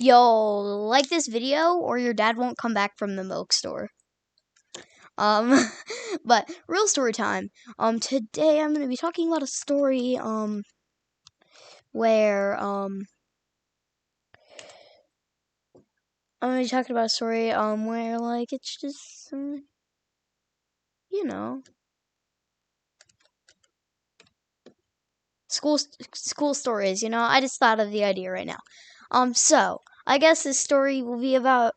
Yo, like this video or your dad won't come back from the milk store. But real story time. Today I'm gonna be talking about a story, where, I'm gonna be talking about a story, where, like, it's just, you know, school stories, I just thought of the idea right now. So, I guess this story will be about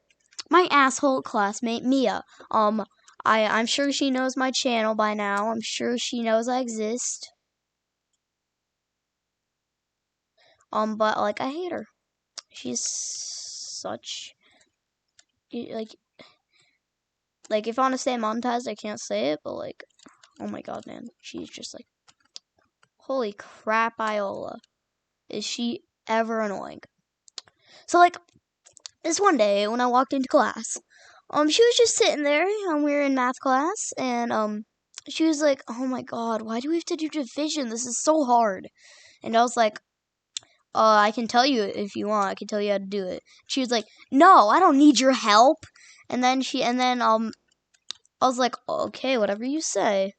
my asshole classmate, Mia. I'm sure she knows my channel by now. I'm sure she knows I exist. But, like, I hate her. She's such, like, if I want to say monetized, I can't say it, but, like, oh my god, man. She's just, like, holy crap, Iola. Is she ever annoying? So, like, this one day when I walked into class, she was just sitting there, we were in math class, and, she was like, oh my god, why do we have to do division? This is so hard. And I was like, I can tell you if you want. I can tell you how to do it. She was like, no, I don't need your help. And then I was like, okay, whatever you say.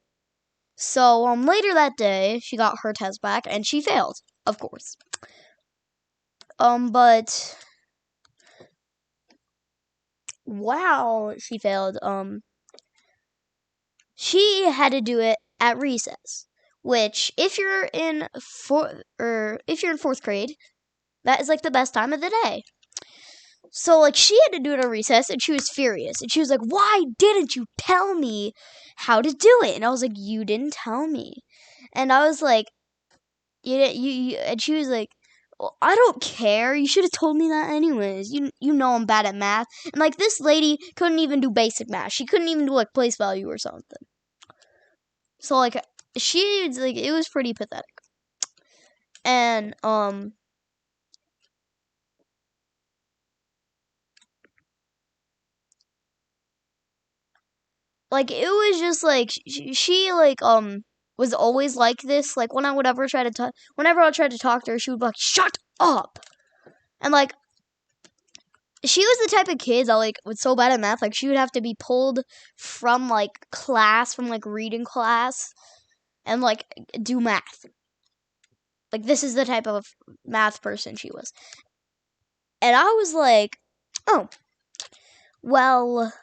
So, later that day, she got her test back, and she failed, of course. But, wow, she failed. She had to do it at recess, which, if you're in fourth grade, that is, like, the best time of the day. So, like, she had to do it at recess, and she was furious. And she was like, why didn't you tell me how to do it? And I was like, you didn't tell me. And I was like, and she was like, well, I don't care. You should have told me that anyways. You know I'm bad at math. And, like, this lady couldn't even do basic math. She couldn't even do, like, place value or something. So, like, it was pretty pathetic. And, like, it was just, like, she was always like this. Like, whenever I tried to talk to her, she would be like, shut up! And, like, she was the type of kid that, like, was so bad at math, like, she would have to be pulled from, like, reading class, and, like, do math. Like, this is the type of math person she was. And I was like, oh, well,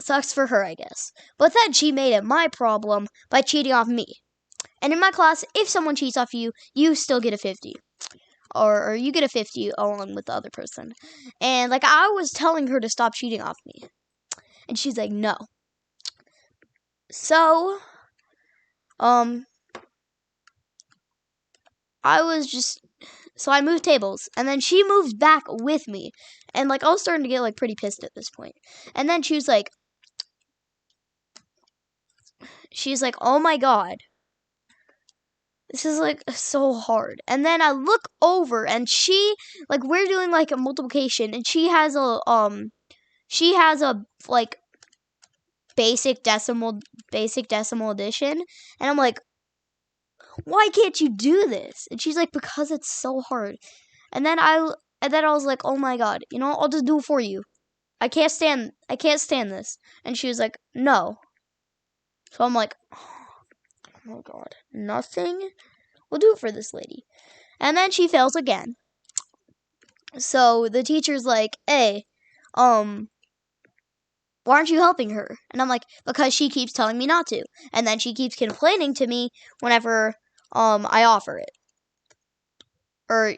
sucks for her, I guess. But then she made it my problem by cheating off me. And in my class, if someone cheats off you, you still get a 50. Or you get a 50 along with the other person. And, like, I was telling her to stop cheating off me. And she's like, no. So, I moved tables. And then she moved back with me. And, like, I was starting to get, like, pretty pissed at this point. And then she's like, oh my god. This is, like, so hard. And then I look over, and she, like, we're doing, like, a multiplication, and she has a, like, basic decimal addition, and I'm like, why can't you do this? And she's like, because it's so hard. And then I was like, oh my god, I'll just do it for you. I can't stand this. And she was like, no. So I'm like, oh my god, nothing will do it for this lady. And then she fails again. So the teacher's like, hey, why aren't you helping her? And I'm like, because she keeps telling me not to. And then she keeps complaining to me whenever, I offer it. Or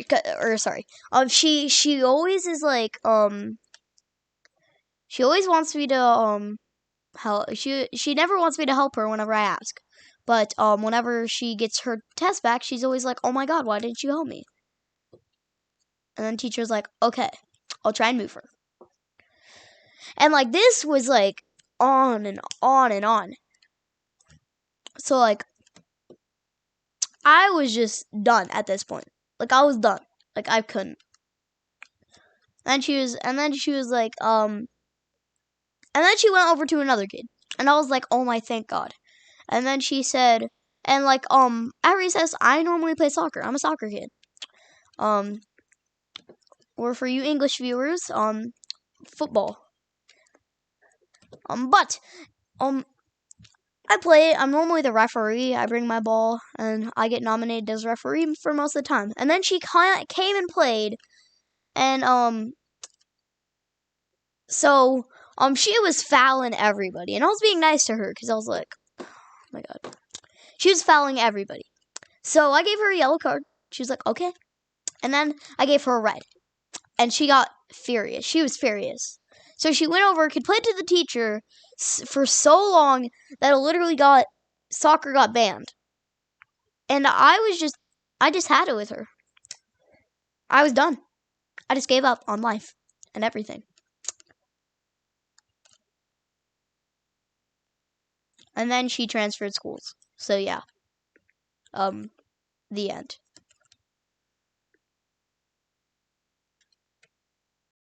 sorry. She always is like, she always wants me to, help. She never wants me to help her whenever I ask. But, whenever she gets her test back, she's always like, oh my god, why didn't you help me? And then teacher's like, okay, I'll try and move her. And, like, this was, like, on and on and on. So, like, I was just done at this point. Like, I was done. Like, I couldn't. And then she was like, and then she went over to another kid. And I was like, oh my, thank God. And then she said, and, like, at recess, I normally play soccer. I'm a soccer kid. or for you English viewers, football. But I play. I'm normally the referee. I bring my ball, and I get nominated as referee for most of the time. And then she came and played, and so she was fouling everybody, and I was being nice to her because I was like, oh my god, she was fouling everybody. So I gave her a yellow card. She was like, okay, and then I gave her a red, and she got furious. She was furious. So she went over, complained to the teacher for so long that it literally soccer got banned. And I just had it with her. I was done. I just gave up on life and everything. And then she transferred schools. So yeah. The end.